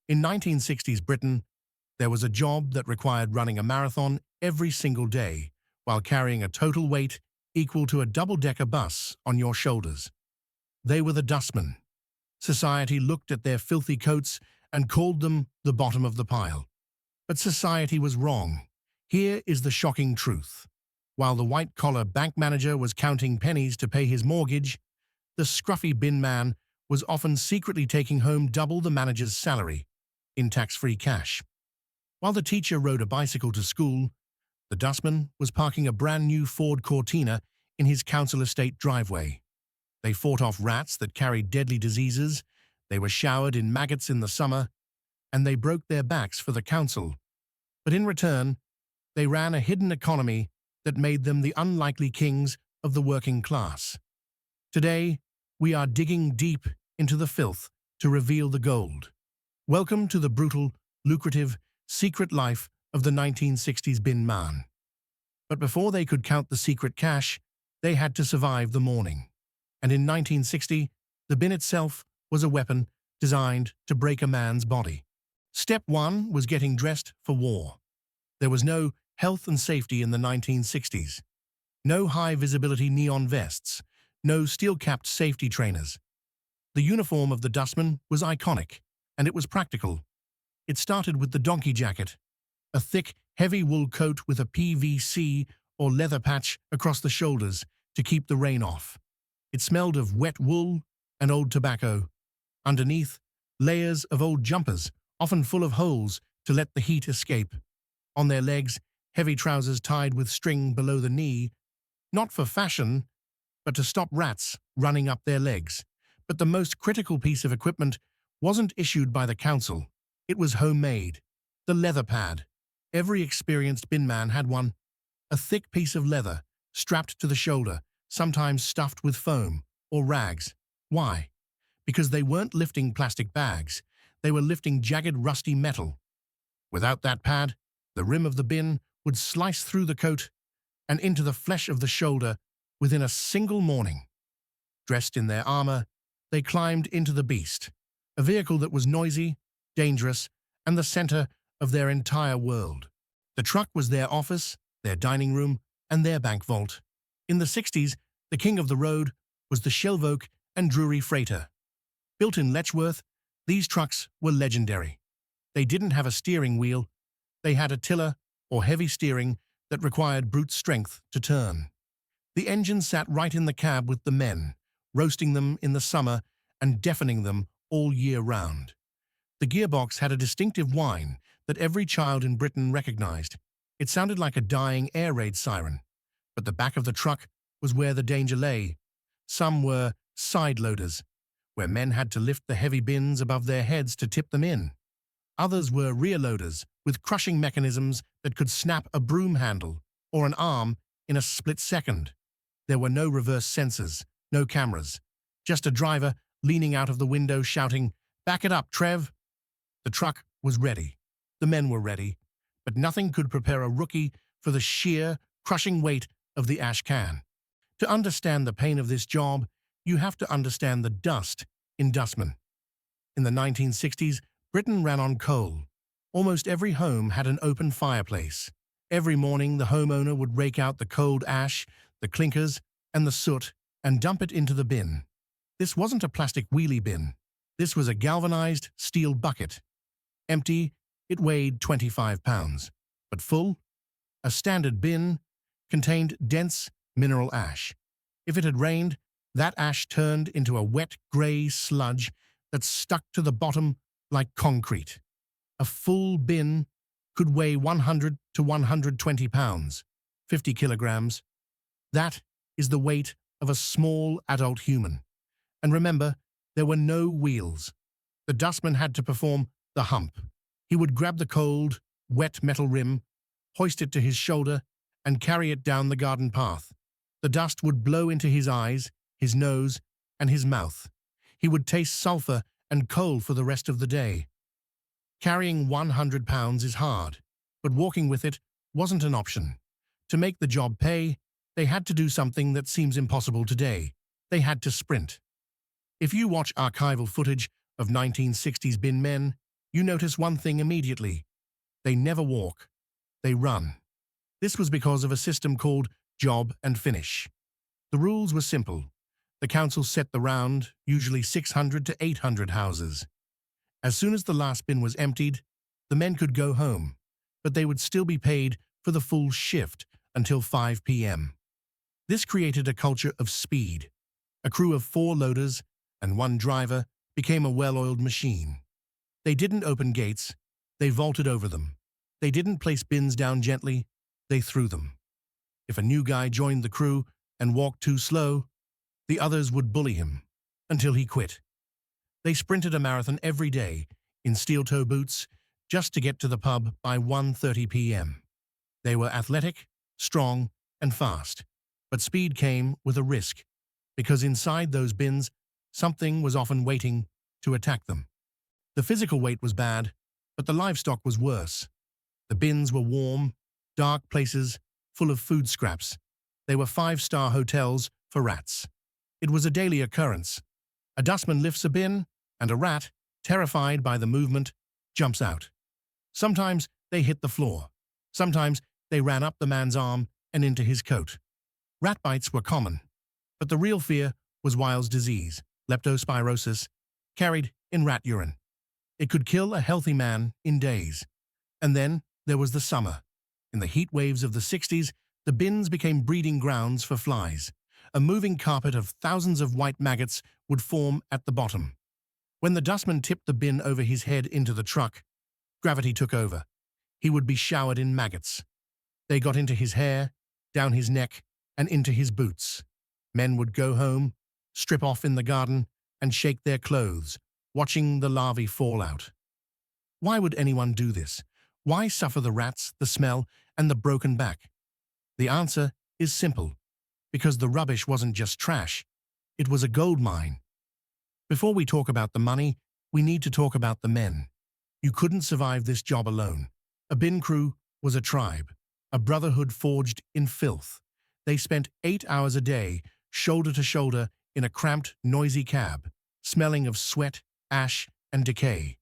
In 1960s Britain, there was a job that required running a marathon every single day while carrying a total weight equal to a double-decker bus on your shoulders. They were the dustmen. Society looked at their filthy coats and called them the bottom of the pile. But society was wrong. Here is the shocking truth. While the white-collar bank manager was counting pennies to pay his mortgage, the scruffy bin man was often secretly taking home double the manager's salary in tax-free cash. While the teacher rode a bicycle to school, the dustman was parking a brand-new Ford Cortina in his council estate driveway. They fought off rats that carried deadly diseases, they were showered in maggots in the summer, and they broke their backs for the council. But in return, they ran a hidden economy that made them the unlikely kings of the working class. Today, we are digging deep into the filth to reveal the gold. Welcome to the brutal, lucrative, secret life of the 1960s bin man. But before they could count the secret cash, they had to survive the morning. And in 1960, the bin itself was a weapon designed to break a man's body. Step 1 was getting dressed for war. There was no health and safety in the 1960s. No high-visibility neon vests, no steel-capped safety trainers. The uniform of the dustman was iconic, and it was practical. It started with the donkey jacket, a thick, heavy wool coat with a PVC or leather patch across the shoulders to keep the rain off. It smelled of wet wool and old tobacco. Underneath, layers of old jumpers, often full of holes to let the heat escape. On their legs, heavy trousers tied with string below the knee, not for fashion, but to stop rats running up their legs. But the most critical piece of equipment wasn't issued by the council. It was homemade. The leather pad. Every experienced bin man had one. A thick piece of leather, strapped to the shoulder, sometimes stuffed with foam or rags. Why? Because they weren't lifting plastic bags. They were lifting jagged, rusty metal. Without that pad, the rim of the bin would slice through the coat and into the flesh of the shoulder within a single morning. Dressed in their armor, they climbed into the beast, a vehicle that was noisy, dangerous, and the center of their entire world. The truck was their office, their dining room, and their bank vault. In the 60s, the king of the road was the Shelvoke Drewry Freighter. Built in Letchworth, these trucks were legendary. They didn't have a steering wheel. They had a tiller or heavy steering that required brute strength to turn. The engine sat right in the cab with the men, roasting them in the summer and deafening them all year round. The gearbox had a distinctive whine that every child in Britain recognized. It sounded like a dying air raid siren. But the back of the truck was where the danger lay. Some were side loaders, where men had to lift the heavy bins above their heads to tip them in. Others were rear loaders, with crushing mechanisms that could snap a broom handle or an arm in a split second. There were no reverse sensors, no cameras, just a driver leaning out of the window shouting, "Back it up, Trev!" The truck was ready. The men were ready, but nothing could prepare a rookie for the sheer, crushing weight of the ash can. To understand the pain of this job, you have to understand the dust in dustmen. In the 1960s, Britain ran on coal. Almost every home had an open fireplace. Every morning, the homeowner would rake out the cold ash, the clinkers, and the soot and dump it into the bin. This wasn't a plastic wheelie bin. This was a galvanized steel bucket. Empty, it weighed 25 pounds. But full, a standard bin contained dense mineral ash. If it had rained, that ash turned into a wet gray sludge that stuck to the bottom like concrete. A full bin could weigh 100 to 120 pounds, 50 kilograms. That is the weight of a small adult human. And remember, there were no wheels. The dustman had to perform the hump. He would grab the cold, wet metal rim, hoist it to his shoulder, and carry it down the garden path. The dust would blow into his eyes, his nose, and his mouth. He would taste sulfur and coal for the rest of the day. Carrying 100 pounds is hard, but walking with it wasn't an option. To make the job pay, they had to do something that seems impossible today. They had to sprint. If you watch archival footage of 1960s bin men, you notice one thing immediately. They never walk, they run. This was because of a system called job and finish. The rules were simple. The council set the round, usually 600 to 800 houses. As soon as the last bin was emptied, the men could go home, but they would still be paid for the full shift until 5 p.m. This created a culture of speed. A crew of 4 loaders and 1 driver became a well-oiled machine. They didn't open gates, they vaulted over them. They didn't place bins down gently, they threw them. If a new guy joined the crew and walked too slow, the others would bully him until he quit. They sprinted a marathon every day in steel-toe boots just to get to the pub by 1:30 p.m. They were athletic, strong, and fast, but speed came with a risk, because inside those bins, something was often waiting to attack them. The physical weight was bad, but the livestock was worse. The bins were warm, dark places full of food scraps. They were 5-star hotels for rats. It was a daily occurrence. A dustman lifts a bin, and a rat, terrified by the movement, jumps out. Sometimes they hit the floor. Sometimes they ran up the man's arm and into his coat. Rat bites were common, but the real fear was Weil's disease, leptospirosis, carried in rat urine. It could kill a healthy man in days. And then there was the summer. In the heat waves of the 60s, the bins became breeding grounds for flies. A moving carpet of thousands of white maggots would form at the bottom. When the dustman tipped the bin over his head into the truck, gravity took over. He would be showered in maggots. They got into his hair, down his neck, and into his boots. Men would go home, strip off in the garden, and shake their clothes, watching the larvae fall out. Why would anyone do this? Why suffer the rats, the smell, and the broken back? The answer is simple. Because the rubbish wasn't just trash, it was a gold mine. Before we talk about the money, we need to talk about the men. You couldn't survive this job alone. A bin crew was a tribe, a brotherhood forged in filth. They spent 8 hours a day, shoulder to shoulder, in a cramped, noisy cab, smelling of sweat, ash, and decay.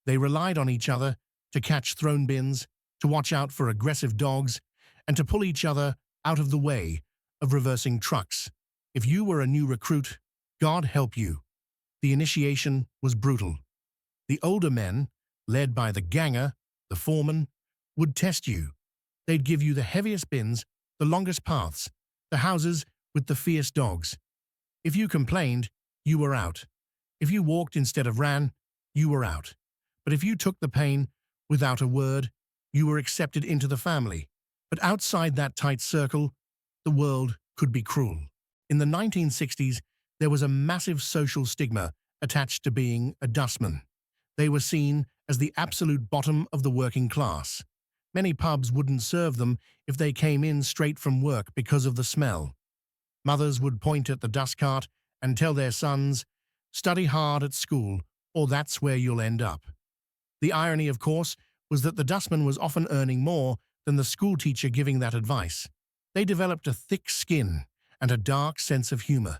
They relied on each other to catch thrown bins, to watch out for aggressive dogs, and to pull each other out of the way of reversing trucks. If you were a new recruit, God help you. The initiation was brutal. The older men, led by the ganger, the foreman, would test you. They'd give you the heaviest bins, the longest paths, the houses with the fierce dogs. If you complained, you were out. If you walked instead of ran, you were out. But if you took the pain without a word, you were accepted into the family. But outside that tight circle, the world could be cruel. In the 1960s, there was a massive social stigma attached to being a dustman. They were seen as the absolute bottom of the working class. Many pubs wouldn't serve them if they came in straight from work because of the smell. Mothers would point at the dust cart and tell their sons, "Study hard at school, or that's where you'll end up." The irony, of course, was that the dustman was often earning more than the school teacher giving that advice. They developed a thick skin and a dark sense of humor.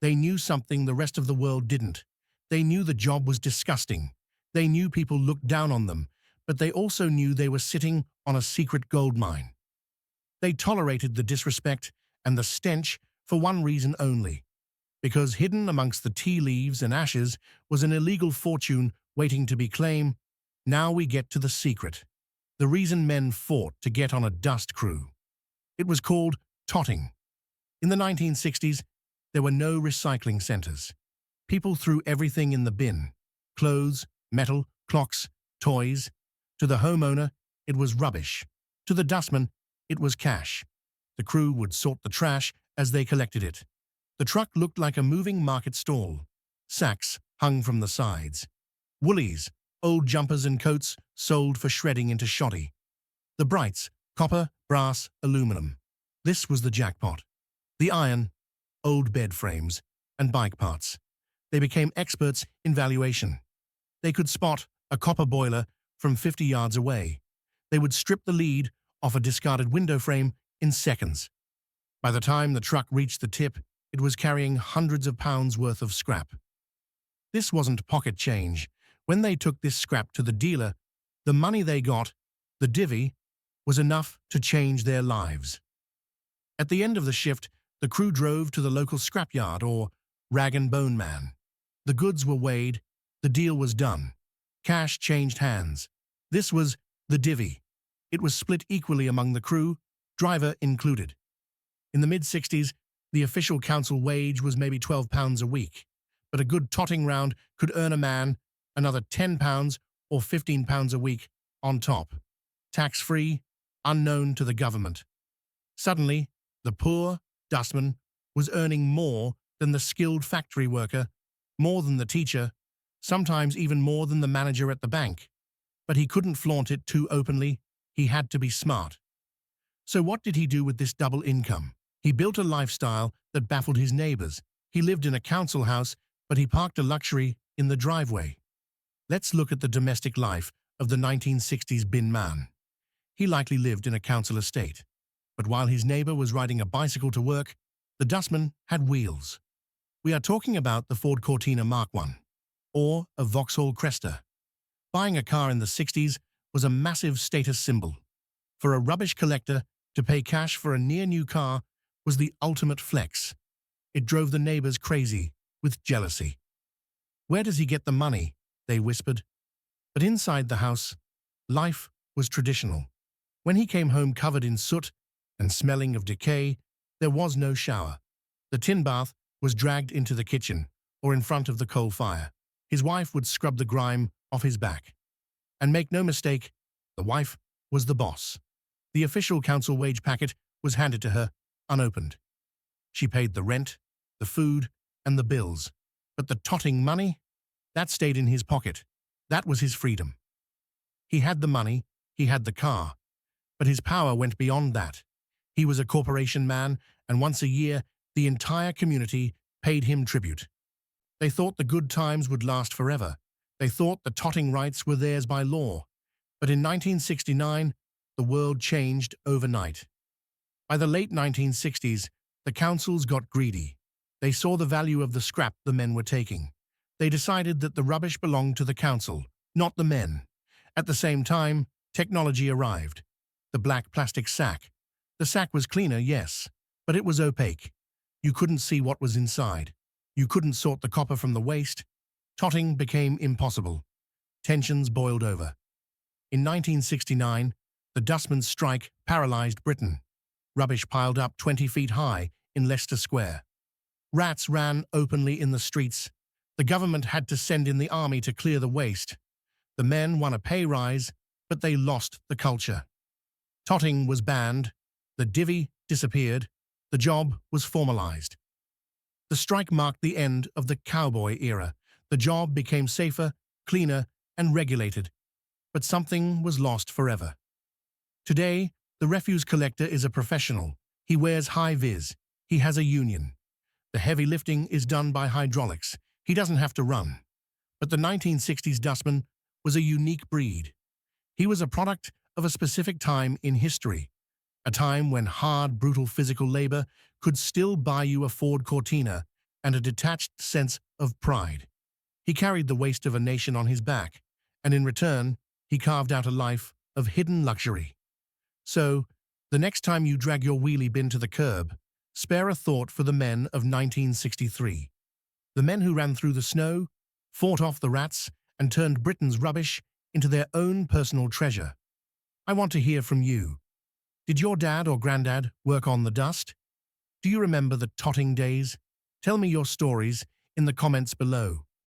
They knew something the rest of the world didn't. They knew the job was disgusting. They knew people looked down on them, but they also knew they were sitting on a secret gold mine. They tolerated the disrespect and the stench for one reason only, because hidden amongst the tea leaves and ashes was an illegal fortune waiting to be claimed. Now we get to the secret. The reason men fought to get on a dust crew. It was called Totting. In the 1960s, there were no recycling centers. People threw everything in the bin: clothes, metal, clocks, toys. To the homeowner, it was rubbish. To the dustman, it was cash. The crew would sort the trash as they collected it. The truck looked like a moving market stall. Sacks hung from the sides. Woolies, old jumpers and coats sold for shredding into shoddy. The brights, copper, brass, aluminum. This was the jackpot. The iron, old bed frames, and bike parts. They became experts in valuation. They could spot a copper boiler from 50 yards away. They would strip the lead off a discarded window frame in seconds. By the time the truck reached the tip, it was carrying hundreds of pounds worth of scrap. This wasn't pocket change. When they took this scrap to the dealer, the money they got, the divvy, was enough to change their lives. At the end of the shift, the crew drove to the local scrapyard or rag and bone man. The goods were weighed, the deal was done. Cash changed hands. This was the divvy. It was split equally among the crew, driver included. In the mid-60s, the official council wage was maybe £12 a week, but a good totting round could earn a man another £10 or £15 a week on top. Tax-free, unknown to the government. Suddenly, the poor dustman was earning more than the skilled factory worker, more than the teacher, sometimes even more than the manager at the bank. But he couldn't flaunt it too openly. He had to be smart. So what did he do with this double income? He built a lifestyle that baffled his neighbors. He lived in a council house, but he parked a luxury in the driveway. Let's look at the domestic life of the 1960s bin man. He likely lived in a council estate. But while his neighbor was riding a bicycle to work, the dustman had wheels. We are talking about the Ford Cortina Mark I, or a Vauxhall Cresta. Buying a car in the 60s was a massive status symbol. For a rubbish collector, to pay cash for a near-new car was the ultimate flex. It drove the neighbors crazy with jealousy. "Where does he get the money?" they whispered. But inside the house, life was traditional. When he came home covered in soot and smelling of decay, there was no shower. The tin bath was dragged into the kitchen or in front of the coal fire. His wife would scrub the grime off his back. And make no mistake, the wife was the boss. The official council wage packet was handed to her, unopened. She paid the rent, the food, and the bills. But the totting money? That stayed in his pocket. That was his freedom. He had the money, he had the car. But his power went beyond that. He was a corporation man, and once a year, the entire community paid him tribute. They thought the good times would last forever. They thought the totting rights were theirs by law. But in 1969, the world changed overnight. By the late 1960s, the councils got greedy. They saw the value of the scrap the men were taking. They decided that the rubbish belonged to the council, not the men. At the same time, technology arrived. The black plastic sack. The sack was cleaner, yes, but it was opaque. You couldn't see what was inside. You couldn't sort the copper from the waste. Totting became impossible. Tensions boiled over. In 1969, the dustmen's strike paralyzed Britain. Rubbish piled up 20 feet high in Leicester Square. Rats ran openly in the streets. The government had to send in the army to clear the waste. The men won a pay rise, but they lost the culture. Totting was banned. The divvy disappeared. The job was formalized. The strike marked the end of the cowboy era. The job became safer, cleaner, and regulated. But something was lost forever. Today, the refuse collector is a professional. He wears high-vis. He has a union. The heavy lifting is done by hydraulics. He doesn't have to run. But the 1960s dustman was a unique breed. He was a product of a specific time in history, a time when hard, brutal physical labor could still buy you a Ford Cortina and a detached sense of pride. He carried the waste of a nation on his back, and in return, he carved out a life of hidden luxury. So, the next time you drag your wheelie bin to the curb, spare a thought for the men of 1963. The men who ran through the snow, fought off the rats, and turned Britain's rubbish into their own personal treasure. I want to hear from you. Did your dad or granddad work on the dust? Do you remember the totting days? Tell me your stories in the comments below.